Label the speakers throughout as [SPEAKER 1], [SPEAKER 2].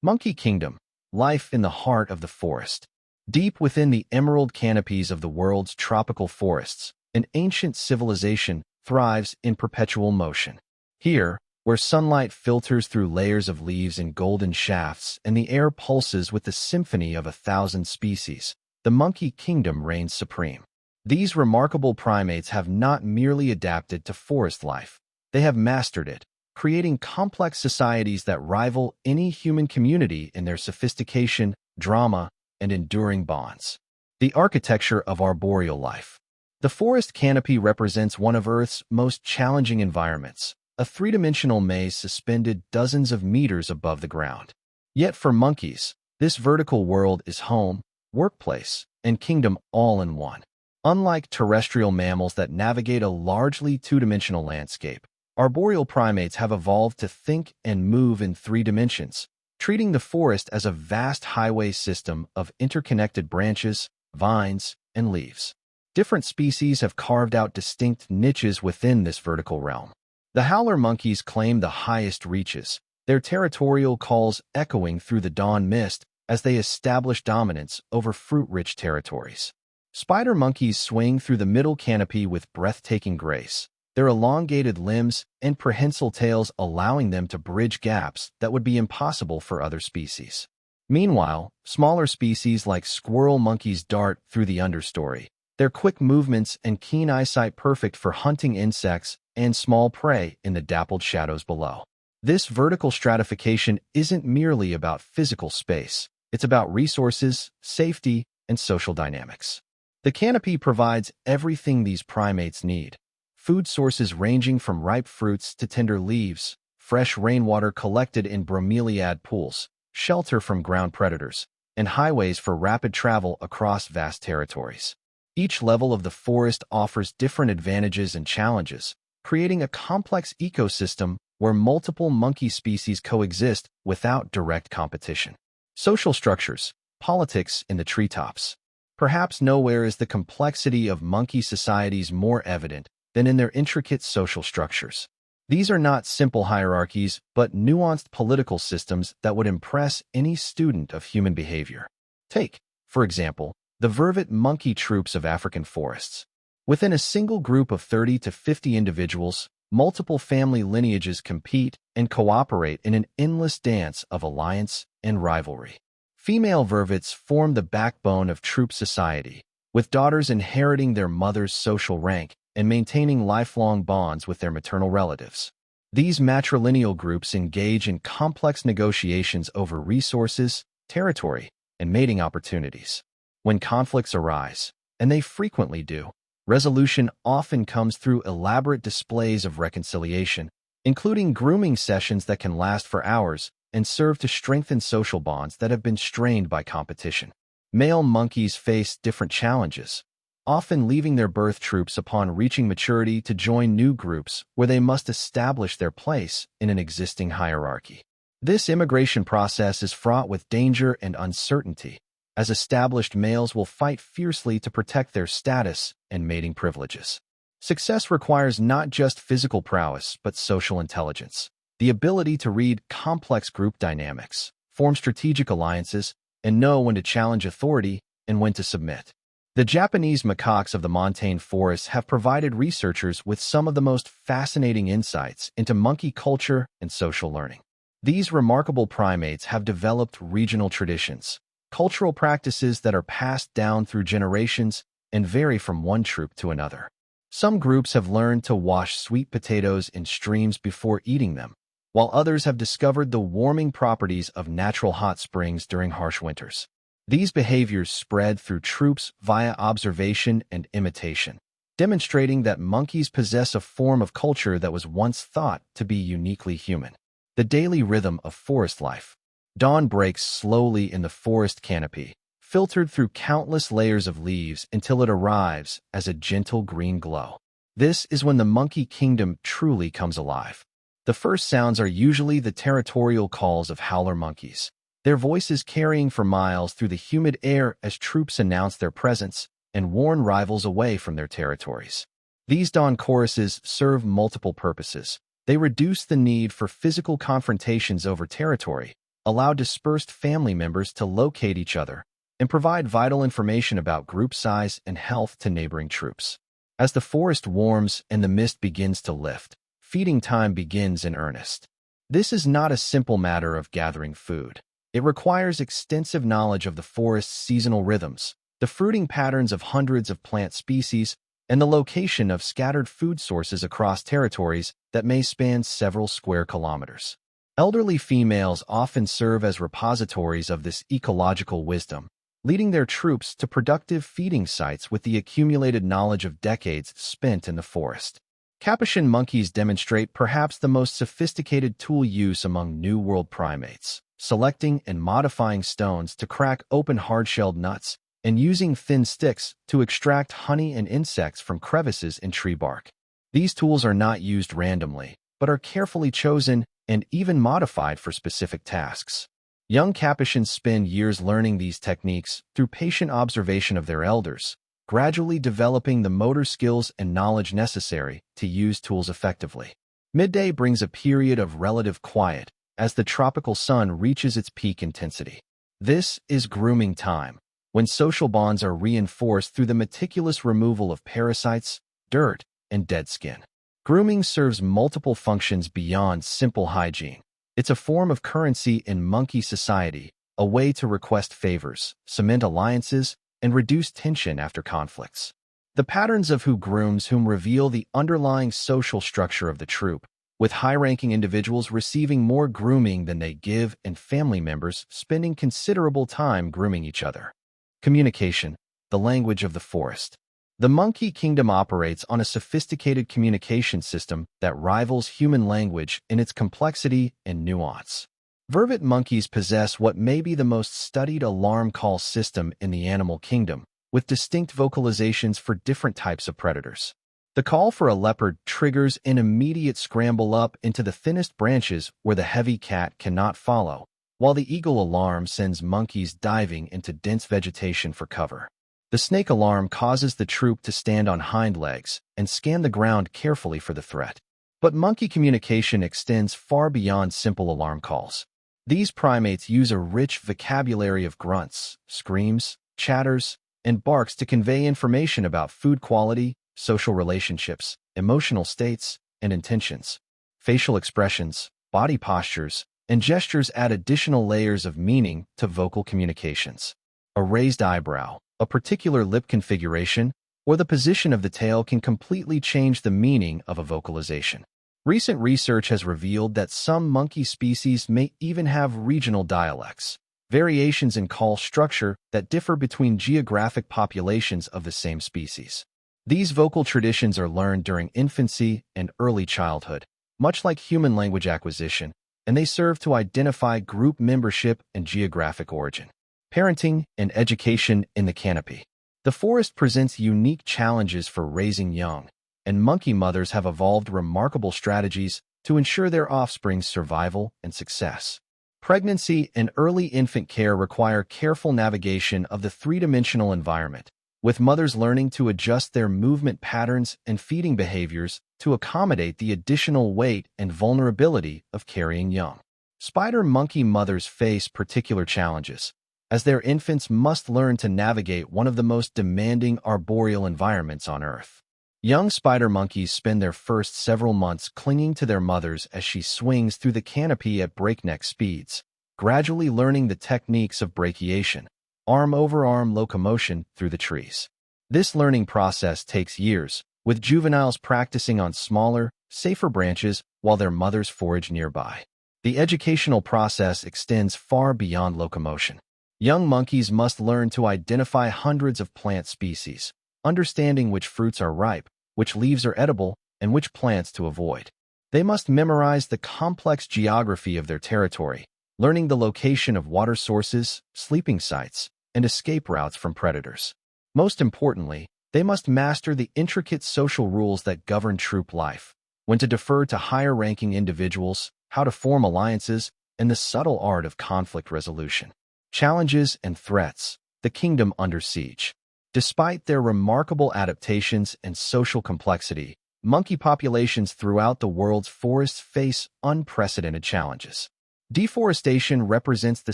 [SPEAKER 1] Monkey Kingdom, life in the heart of the forest. Deep within the emerald canopies of the world's tropical forests, an ancient civilization thrives in perpetual motion. Here, where sunlight filters through layers of leaves and golden shafts and the air pulses with the symphony of 1,000 species, the monkey kingdom reigns supreme. These remarkable primates have not merely adapted to forest life, they have mastered it, creating complex societies that rival any human community in their sophistication, drama, and enduring bonds. The architecture of arboreal life. The forest canopy represents one of Earth's most challenging environments, a three-dimensional maze suspended dozens of meters above the ground. Yet for monkeys, this vertical world is home, workplace, and kingdom all in one. Unlike terrestrial mammals that navigate a largely two-dimensional landscape, arboreal primates have evolved to think and move in 3 dimensions, treating the forest as a vast highway system of interconnected branches, vines, and leaves. Different species have carved out distinct niches within this vertical realm. The howler monkeys claim the highest reaches, their territorial calls echoing through the dawn mist as they establish dominance over fruit-rich territories. Spider monkeys swing through the middle canopy with breathtaking grace, their elongated limbs and prehensile tails allowing them to bridge gaps that would be impossible for other species. Meanwhile, smaller species like squirrel monkeys dart through the understory, their quick movements and keen eyesight perfect for hunting insects and small prey in the dappled shadows below. This vertical stratification isn't merely about physical space, it's about resources, safety, and social dynamics. The canopy provides everything these primates need. Food sources ranging from ripe fruits to tender leaves, fresh rainwater collected in bromeliad pools, shelter from ground predators, and highways for rapid travel across vast territories. Each level of the forest offers different advantages and challenges, creating a complex ecosystem where multiple monkey species coexist without direct competition. Social structures, politics in the treetops. Perhaps nowhere is the complexity of monkey societies more evident than in their intricate social structures. These are not simple hierarchies, but nuanced political systems that would impress any student of human behavior. Take, for example, the vervet monkey troops of African forests. Within a single group of 30 to 50 individuals, multiple family lineages compete and cooperate in an endless dance of alliance and rivalry. Female vervets form the backbone of troop society, with daughters inheriting their mother's social rank and maintaining lifelong bonds with their maternal relatives. These matrilineal groups engage in complex negotiations over resources, territory, and mating opportunities. When conflicts arise, and they frequently do, resolution often comes through elaborate displays of reconciliation, including grooming sessions that can last for hours and serve to strengthen social bonds that have been strained by competition. Male monkeys face different challenges, often leaving their birth troops upon reaching maturity to join new groups where they must establish their place in an existing hierarchy. This immigration process is fraught with danger and uncertainty, as established males will fight fiercely to protect their status and mating privileges. Success requires not just physical prowess but social intelligence, the ability to read complex group dynamics, form strategic alliances, and know when to challenge authority and when to submit. The Japanese macaques of the montane forests have provided researchers with some of the most fascinating insights into monkey culture and social learning. These remarkable primates have developed regional traditions, cultural practices that are passed down through generations and vary from one troop to another. Some groups have learned to wash sweet potatoes in streams before eating them, while others have discovered the warming properties of natural hot springs during harsh winters. These behaviors spread through troops via observation and imitation, demonstrating that monkeys possess a form of culture that was once thought to be uniquely human. The daily rhythm of forest life. Dawn breaks slowly in the forest canopy, filtered through countless layers of leaves until it arrives as a gentle green glow. This is when the monkey kingdom truly comes alive. The first sounds are usually the territorial calls of howler monkeys, their voices carrying for miles through the humid air as troops announce their presence and warn rivals away from their territories. These dawn choruses serve multiple purposes. They reduce the need for physical confrontations over territory, allow dispersed family members to locate each other and provide vital information about group size and health to neighboring troops. As the forest warms and the mist begins to lift, feeding time begins in earnest. This is not a simple matter of gathering food. It requires extensive knowledge of the forest's seasonal rhythms, the fruiting patterns of hundreds of plant species, and the location of scattered food sources across territories that may span several square kilometers. Elderly females often serve as repositories of this ecological wisdom, leading their troops to productive feeding sites with the accumulated knowledge of decades spent in the forest. Capuchin monkeys demonstrate perhaps the most sophisticated tool use among New World primates, selecting and modifying stones to crack open hard-shelled nuts and using thin sticks to extract honey and insects from crevices in tree bark. These tools are not used randomly, but are carefully chosen and even modified for specific tasks. Young capuchins spend years learning these techniques through patient observation of their elders, gradually developing the motor skills and knowledge necessary to use tools effectively. Midday brings a period of relative quiet as the tropical sun reaches its peak intensity. This is grooming time, when social bonds are reinforced through the meticulous removal of parasites, dirt, and dead skin. Grooming serves multiple functions beyond simple hygiene. It's a form of currency in monkey society, a way to request favors, cement alliances, and reduce tension after conflicts. The patterns of who grooms whom reveal the underlying social structure of the troop, with high-ranking individuals receiving more grooming than they give and family members spending considerable time grooming each other. Communication, the language of the forest. The monkey kingdom operates on a sophisticated communication system that rivals human language in its complexity and nuance. Vervet monkeys possess what may be the most studied alarm call system in the animal kingdom, with distinct vocalizations for different types of predators. The call for a leopard triggers an immediate scramble up into the thinnest branches where the heavy cat cannot follow, while the eagle alarm sends monkeys diving into dense vegetation for cover. The snake alarm causes the troop to stand on hind legs and scan the ground carefully for the threat. But monkey communication extends far beyond simple alarm calls. These primates use a rich vocabulary of grunts, screams, chatters, and barks to convey information about food quality, social relationships, emotional states, and intentions. Facial expressions, body postures, and gestures add additional layers of meaning to vocal communications. A raised eyebrow, a particular lip configuration, or the position of the tail can completely change the meaning of a vocalization. Recent research has revealed that some monkey species may even have regional dialects, variations in call structure that differ between geographic populations of the same species. These vocal traditions are learned during infancy and early childhood, much like human language acquisition, and they serve to identify group membership and geographic origin. Parenting and education in the canopy. The forest presents unique challenges for raising young, and monkey mothers have evolved remarkable strategies to ensure their offspring's survival and success. Pregnancy and early infant care require careful navigation of the three-dimensional environment, with mothers learning to adjust their movement patterns and feeding behaviors to accommodate the additional weight and vulnerability of carrying young. Spider monkey mothers face particular challenges, as their infants must learn to navigate one of the most demanding arboreal environments on Earth. Young spider monkeys spend their first several months clinging to their mothers as she swings through the canopy at breakneck speeds, gradually learning the techniques of brachiation, arm-over-arm locomotion through the trees. This learning process takes years, with juveniles practicing on smaller, safer branches while their mothers forage nearby. The educational process extends far beyond locomotion. Young monkeys must learn to identify hundreds of plant species, understanding which fruits are ripe, which leaves are edible, and which plants to avoid. They must memorize the complex geography of their territory, learning the location of water sources, sleeping sites, and escape routes from predators. Most importantly, they must master the intricate social rules that govern troop life, when to defer to higher-ranking individuals, how to form alliances, and the subtle art of conflict resolution. Challenges and threats, the kingdom under siege. Despite their remarkable adaptations and social complexity, monkey populations throughout the world's forests face unprecedented challenges. Deforestation represents the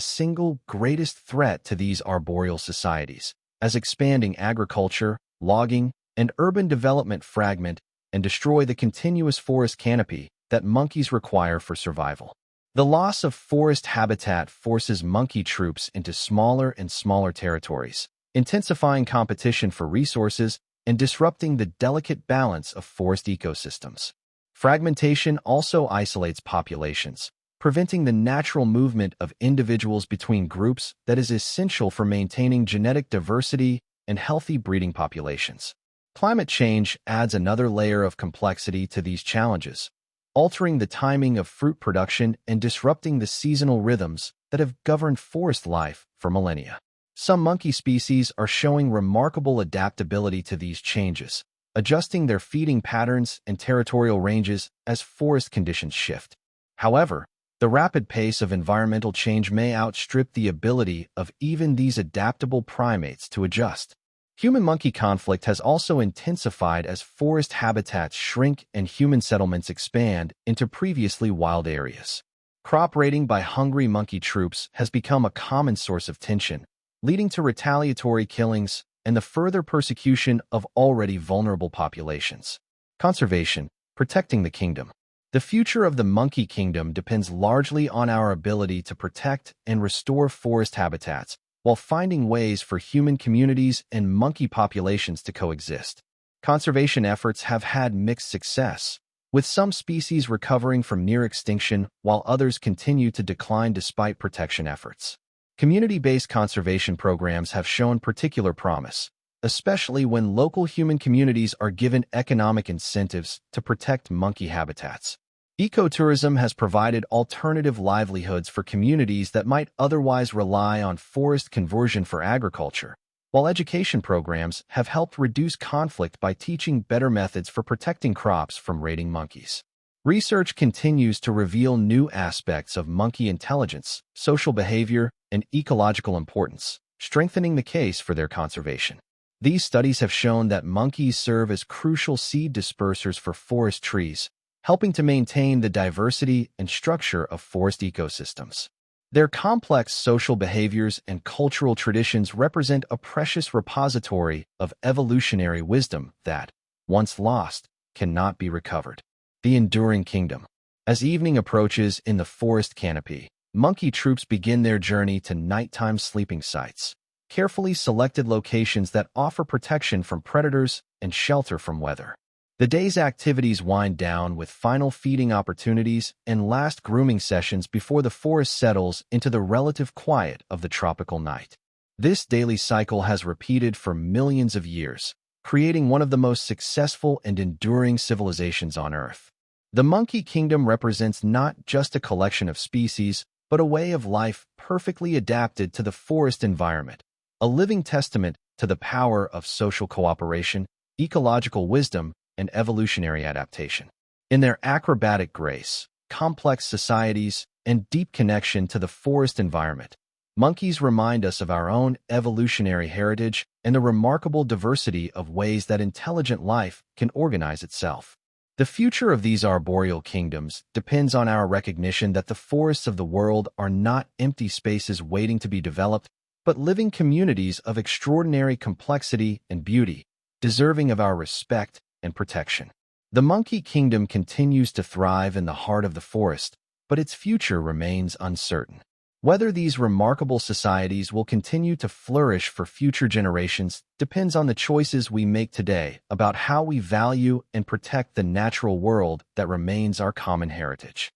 [SPEAKER 1] single greatest threat to these arboreal societies, as expanding agriculture, logging, and urban development fragment and destroy the continuous forest canopy that monkeys require for survival. The loss of forest habitat forces monkey troops into smaller and smaller territories, intensifying competition for resources and disrupting the delicate balance of forest ecosystems. Fragmentation also isolates populations, preventing the natural movement of individuals between groups that is essential for maintaining genetic diversity and healthy breeding populations. Climate change adds another layer of complexity to these challenges, altering the timing of fruit production and disrupting the seasonal rhythms that have governed forest life for millennia. Some monkey species are showing remarkable adaptability to these changes, adjusting their feeding patterns and territorial ranges as forest conditions shift. However, the rapid pace of environmental change may outstrip the ability of even these adaptable primates to adjust. Human-monkey conflict has also intensified as forest habitats shrink and human settlements expand into previously wild areas. Crop raiding by hungry monkey troops has become a common source of tension, leading to retaliatory killings and the further persecution of already vulnerable populations. Conservation, protecting the kingdom. The future of the monkey kingdom depends largely on our ability to protect and restore forest habitats, while finding ways for human communities and monkey populations to coexist. Conservation efforts have had mixed success, with some species recovering from near extinction while others continue to decline despite protection efforts. Community-based conservation programs have shown particular promise, especially when local human communities are given economic incentives to protect monkey habitats. Ecotourism has provided alternative livelihoods for communities that might otherwise rely on forest conversion for agriculture, while education programs have helped reduce conflict by teaching better methods for protecting crops from raiding monkeys. Research continues to reveal new aspects of monkey intelligence, social behavior, and ecological importance, strengthening the case for their conservation. These studies have shown that monkeys serve as crucial seed dispersers for forest trees, helping to maintain the diversity and structure of forest ecosystems. Their complex social behaviors and cultural traditions represent a precious repository of evolutionary wisdom that, once lost, cannot be recovered. The enduring kingdom. As evening approaches in the forest canopy, monkey troops begin their journey to nighttime sleeping sites, carefully selected locations that offer protection from predators and shelter from weather. The day's activities wind down with final feeding opportunities and last grooming sessions before the forest settles into the relative quiet of the tropical night. This daily cycle has repeated for millions of years, creating one of the most successful and enduring civilizations on Earth. The monkey kingdom represents not just a collection of species, but a way of life perfectly adapted to the forest environment, a living testament to the power of social cooperation, ecological wisdom, and evolutionary adaptation. In their acrobatic grace, complex societies, and deep connection to the forest environment, monkeys remind us of our own evolutionary heritage and the remarkable diversity of ways that intelligent life can organize itself. The future of these arboreal kingdoms depends on our recognition that the forests of the world are not empty spaces waiting to be developed, but living communities of extraordinary complexity and beauty, deserving of our respect and protection. The monkey kingdom continues to thrive in the heart of the forest, but its future remains uncertain. Whether these remarkable societies will continue to flourish for future generations depends on the choices we make today about how we value and protect the natural world that remains our common heritage.